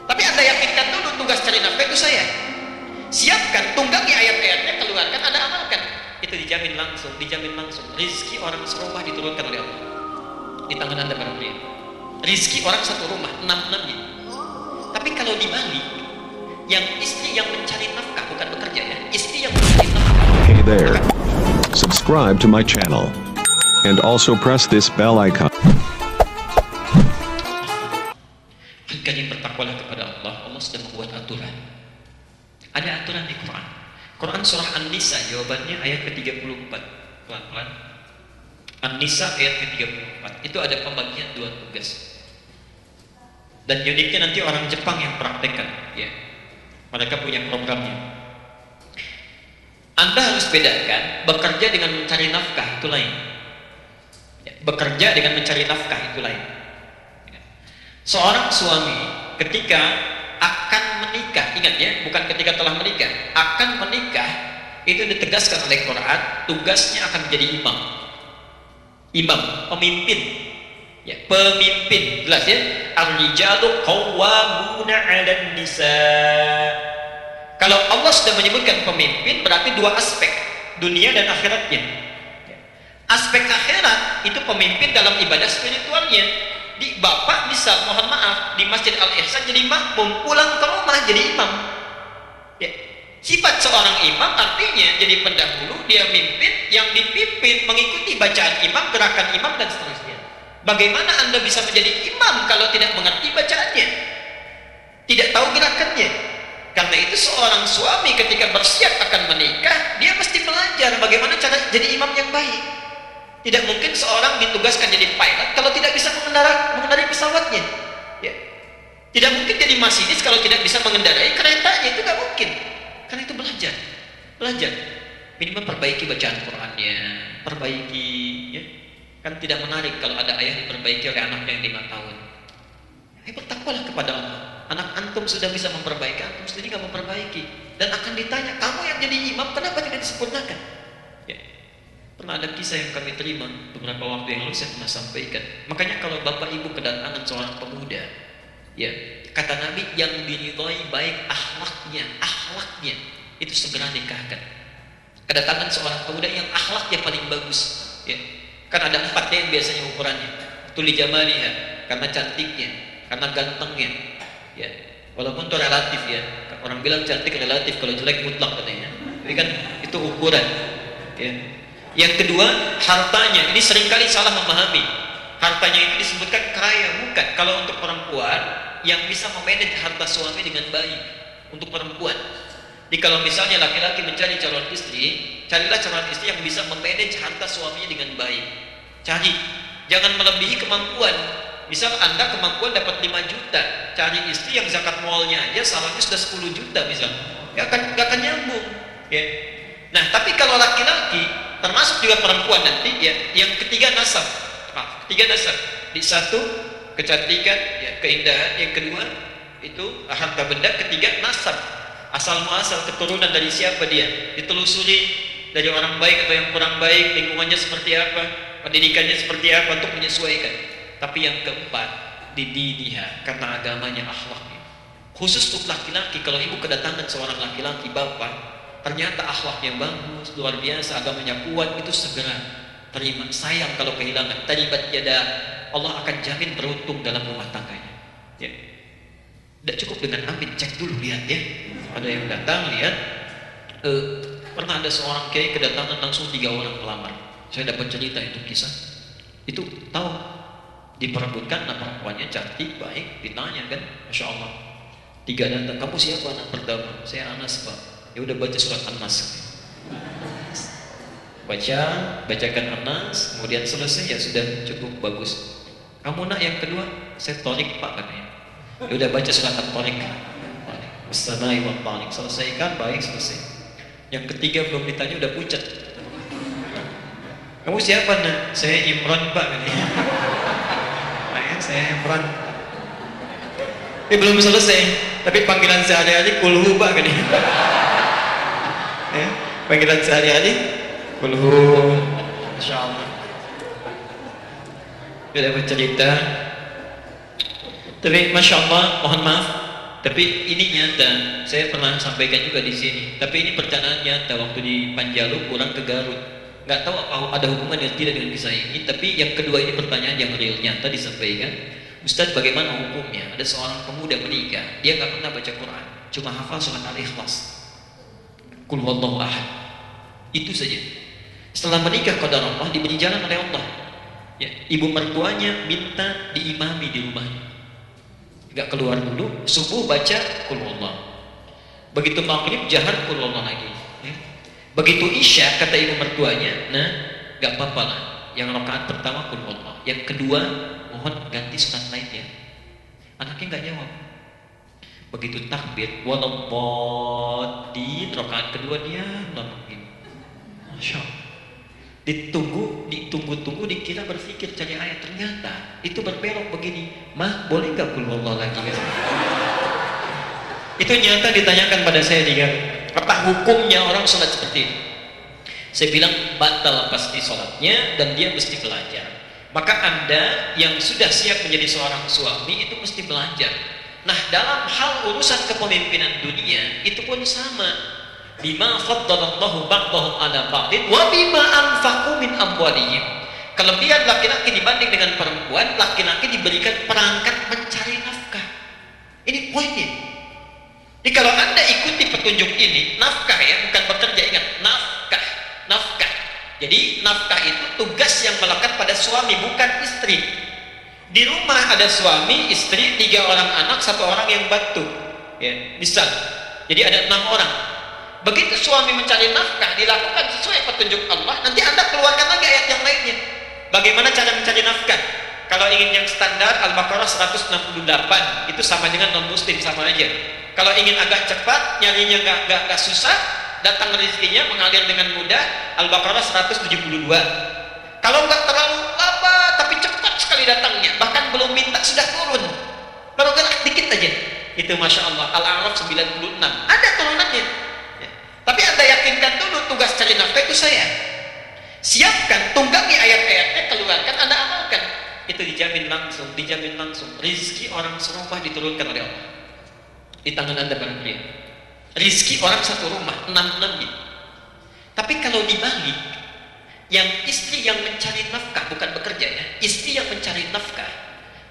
Tapi Anda yakinkan dulu tugas cari nafkah itu saya. Siapkan, tunggangi ayat-ayatnya, keluarkan, Anda amalkan. Itu dijamin langsung. Rizki orang serumah diturunkan oleh Allah di tangan Anda para pria. Rizki orang satu rumah, 6-6-nya. Tapi kalau dibalik, yang istri yang mencari nafkah, bukan bekerja ya, istri yang mencari nafkah. Hey there, subscribe to my channel and also press this bell icon. Kalian bertakwalah kepada Allah. Allah sudah membuat aturan. Ada aturan di Quran. Quran surah An-Nisa, jawabannya ayat ke-34. Pelan-pelan. An-Nisa ayat ke-34. Itu ada pembagian 2 tugas. Dan uniknya nanti orang Jepang yang praktekkan, ya. Mereka punya programnya. Anda harus bedakan bekerja dengan mencari nafkah itu lain. Ya, bekerja dengan mencari nafkah itu lain. Ya. Seorang suami ketika akan menikah, ingat ya, bukan ketika telah menikah, akan menikah, itu ditegaskan oleh Quran, tugasnya akan menjadi imam. Imam, pemimpin. Ya, pemimpin, jelas ya. Ar-rijalu qawwamuna 'alan nisa. Kalau Allah sudah menyebutkan pemimpin, berarti 2 aspek, dunia dan akhiratnya. Ya. Aspek akhirat itu pemimpin dalam ibadah spiritualnya. Di bapak bisa, mohon maaf, di Masjid Al-Ihsan jadi makmum, pulang ke rumah jadi imam. Ya. Sifat seorang imam artinya jadi pendahulu, dia mimpin, yang dipimpin mengikuti bacaan imam, gerakan imam, dan seterusnya. Bagaimana Anda bisa menjadi imam kalau tidak mengerti bacaannya, tidak tahu gerakannya? Karena itu seorang suami ketika bersiap akan menikah, dia mesti belajar bagaimana cara jadi imam yang baik. Tidak mungkin seorang ditugaskan jadi pilot kalau tidak bisa mengendarai pesawatnya. Ya. Tidak mungkin jadi masinis kalau tidak bisa mengendarai keretanya, itu nggak mungkin. Karena itu belajar. Minimal perbaiki bacaan Qurannya, perbaiki. Ya. Kan tidak menarik kalau ada ayah diperbaiki oleh anaknya yang 5 tahun. Bertakwalah kepada Allah. Anak antum sudah bisa memperbaiki, antum sendiri nggak memperbaiki, dan akan ditanya, kamu yang jadi imam kenapa tidak disempurnakan? Ya. Pernah ada kisah yang kami terima beberapa waktu yang lalu, saya pernah sampaikan. Makanya kalau bapak ibu kedatangan seorang pemuda, ya, kata Nabi, yang diridhoi baik akhlaknya itu segera nikahkan. Kedatangan seorang pemuda yang akhlaknya paling bagus, ya. Kan ada 4 yang biasanya ukurannya. Tuli jamaliha, karena cantiknya, karena gantengnya, ya. Walaupun itu relatif ya. Orang bilang cantik relatif, kalau jelek mutlak katanya. Jadi kan itu ukuran, ya. Yang kedua, hartanya. Ini seringkali salah memahami. Hartanya itu disebutkan kaya, bukan. Kalau untuk perempuan yang bisa memanage harta suami dengan baik, untuk perempuan. Jadi kalau misalnya laki-laki mencari calon istri, carilah calon istri yang bisa memanage harta suaminya dengan baik. Cari, jangan melebihi kemampuan. Misal Anda kemampuan dapat 5 juta, cari istri yang zakat mualnya aja salahnya sudah 10 juta misal. Gak akan nyambung, ya. Nah, tapi kalau laki-laki, termasuk juga perempuan nanti, ya, yang ketiga nasab. Ketiga nasab. Di 1 kecantikan, ya, keindahan. Yang kedua itu harta benda. Ketiga nasab. Asal muasal, keturunan dari siapa dia, ditelusuri dari orang baik atau yang kurang baik, lingkungannya seperti apa, pendidikannya seperti apa, untuk menyesuaikan. Tapi yang keempat, didiniha, karena agamanya, akhlaknya. Khusus untuk laki-laki, kalau ibu kedatangan seorang laki-laki, bapak, ternyata akhlaknya bagus, luar biasa, agamanya kuat, itu segera terima. Sayang kalau kehilangan. Taribat yada, Allah akan jamin beruntung dalam rumah tangganya. Ya. Tidak cukup dengan amin, cek dulu, lihat ya. Ada yang datang, lihat. Pernah ada seorang kiai kedatangan langsung 3 orang pelamar. Saya dapat cerita itu kisah. Itu tahu diperebutkan, nah perempuannya cantik, baik, ditanya kan, Masya Allah. 3 datang, kamu siapa anak pertama? Saya Anas Pak. Ya udah baca surat An-Nas. Bacakan An-Nas, kemudian selesai, ya sudah cukup bagus. Kamu nak yang kedua? Saya Torik Pak katanya. Ya udah baca surat At-Torik. Wassamai wal Tariq. Selesaikan, baik, selesai. Yang ketiga belum ditanya udah pucat. Kamu siapa nak? Saya Imran Pak katanya. Saya Imran. Belum selesai, tapi panggilan sehari-hari kulhu Pak katanya. Ya, panggilan sehari-hari kulhu. Masya Allah. Dia dapat cerita. Tapi Masya Allah, mohon maaf, Tapi ini nyata, saya pernah sampaikan juga di sini. Tapi ini percakapan nyata waktu di Panjalu pulang ke Garut. Nggak tahu apa ada hubungan yang tidak dengan kisah ini. Tapi yang kedua ini pertanyaan yang real nyata disampaikan. Ustadz, bagaimana hukumnya? Ada seorang pemuda menikah, dia nggak pernah baca Quran, cuma hafal surat Al-Ikhlas, Qul huwallahu ahad, itu saja. Setelah menikah qadar Allah diberi jalan oleh Allah. Ya, ibu mertuanya minta diimami di rumahnya. Nggak keluar dulu, subuh baca Qul huwallahu. Begitu maghrib jahar Qul huwallahu lagi. Ya. Begitu isya kata ibu mertuanya, nah nggak apa-apa lah. Yang rakaat pertama Qul huwallahu, yang kedua mohon ganti surat lain ya. Anaknya nggak jawab. Begitu takbir waladdallin, rakaat kedua dia begini. Masya Allah. Ditunggu-tunggu dikira berpikir cari ayat, ternyata itu berbelok begini. Mah, boleh nggak Qul huwallahu lagi kan? Itu nyata ditanyakan pada saya di Garut. Apa hukumnya orang sholat seperti itu? Saya bilang batal pasti sholatnya dan dia mesti belajar. Maka Anda yang sudah siap menjadi seorang suami itu mesti belajar. Nah, dalam hal urusan kepemimpinan dunia itu pun sama. Bima faddalallahu ba'dahum 'ala ba'din wa bima anfaqu min amwalihim. Kelebihan laki-laki dibanding dengan perempuan, laki-laki diberikan perangkat mencari nafkah. Ini poinnya. Jadi kalau Anda ikuti petunjuk ini, nafkah ya, bukan bekerja, ingat, nafkah. Jadi nafkah itu tugas yang melekat pada suami, bukan istri. Di rumah ada suami, istri, 3 orang anak, 1 orang yang bantu. Ya, misal. Jadi ada 6 orang. Begitu suami mencari nafkah, dilakukan sesuai petunjuk Allah, nanti Anda keluarkan lagi ayat yang lainnya. Bagaimana cara mencari nafkah? Kalau ingin yang standar, Al-Baqarah 168, itu sama dengan non-muslim, sama aja. Kalau ingin agak cepat, nyarinya nggak susah, datang rezekinya mengalir dengan mudah, Al-Baqarah 172. Kalau nggak terlalu lama tapi cepat sekali datangnya, bahkan belum minta sudah turun, baru gerak dikit aja, itu Masya Allah. Al-A'raf 96, ada turunannya ya. Tapi Anda yakinkan dulu tugas cari nafkah itu saya. Siapkan, tunggangi ayat-ayatnya, keluarkan, Anda amalkan, itu dijamin langsung rezeki orang serumah diturunkan oleh Allah di tangan Anda barangkali. Rizki orang satu rumah 6 gitu. Tapi kalau dibalik, yang istri yang mencari nafkah, bukan bekerja ya, istri yang mencari nafkah,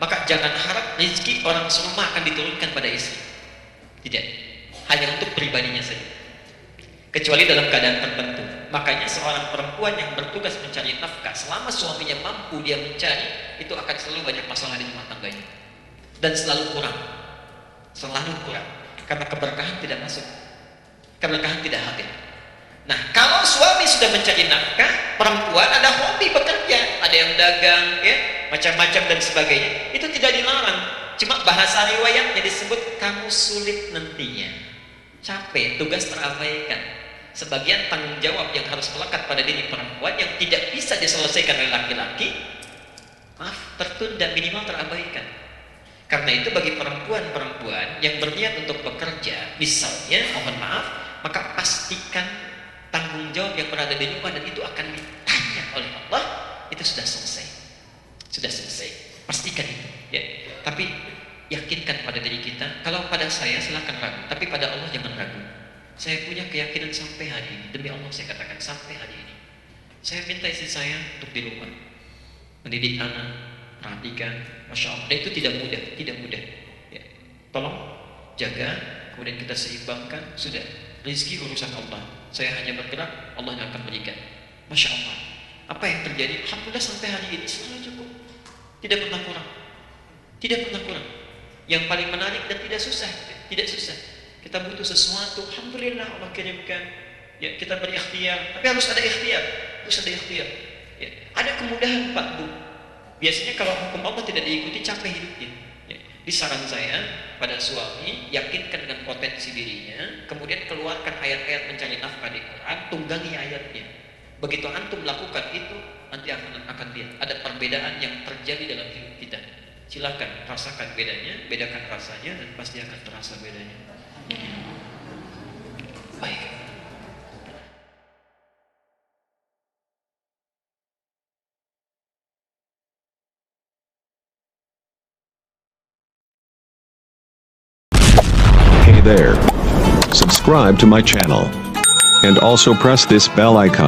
maka jangan harap rizki orang serumah akan diturunkan pada istri. Tidak, hanya untuk pribadinya saja, kecuali dalam keadaan tertentu. Makanya seorang perempuan yang bertugas mencari nafkah, selama suaminya mampu dia mencari, itu akan selalu banyak masalah di rumah tangganya dan selalu kurang, karena keberkahan tidak masuk, keberkahan tidak hadir. Nah, kalau suami sudah mencari nafkah, perempuan ada hobi bekerja, ada yang dagang ya, macam-macam dan sebagainya, itu tidak dilarang. Cuma bahasa riwayatnya disebut kamu sulit nantinya, capek, tugas terabaikan. Sebagian tanggung jawab yang harus melekat pada diri perempuan yang tidak bisa diselesaikan oleh laki-laki, tertunda, minimal terabaikan. Karena itu bagi perempuan-perempuan yang berniat untuk bekerja, misalnya, mohon maaf, maka pastikan tanggung jawab yang berada di rumah dan itu akan ditanya oleh Allah, itu sudah selesai. Pastikan itu ya. Tapi yakinkan pada diri kita. Kalau pada saya silakan ragu, tapi pada Allah jangan ragu. Saya punya keyakinan sampai hari ini, demi Allah saya katakan, sampai hari ini saya minta istri saya untuk di rumah mendidik anak, perhatikan, Masya Allah. Dan itu tidak mudah ya. Tolong jaga, kemudian kita seimbangkan. Sudah, rezeki urusan Allah, saya hanya bergerak, Allah yang akan berikan. Masya Allah. Apa yang terjadi? Alhamdulillah sampai hari ini selalu cukup, tidak pernah kurang. Yang paling menarik dan tidak susah. Kita butuh sesuatu, alhamdulillah Allah kirimkan ya, kita berikhtiar. Tapi harus ada ikhtiar ya. Ada kemudahan Pak Bu. Biasanya kalau hukum Allah tidak diikuti, capek hidupnya ya. Di saran saya pada suami, yakinkan dengan potensi dirinya, kemudian keluarkan ayat-ayat mencari nafkah di Quran, tunggangi ayatnya. Begitu antum lakukan itu, nanti akan lihat ada perbedaan yang terjadi dalam hidup kita. Silakan rasakan bedanya, bedakan rasanya, dan pasti akan terasa bedanya. Baik. Hey there. Subscribe to my channel. And also press this bell icon.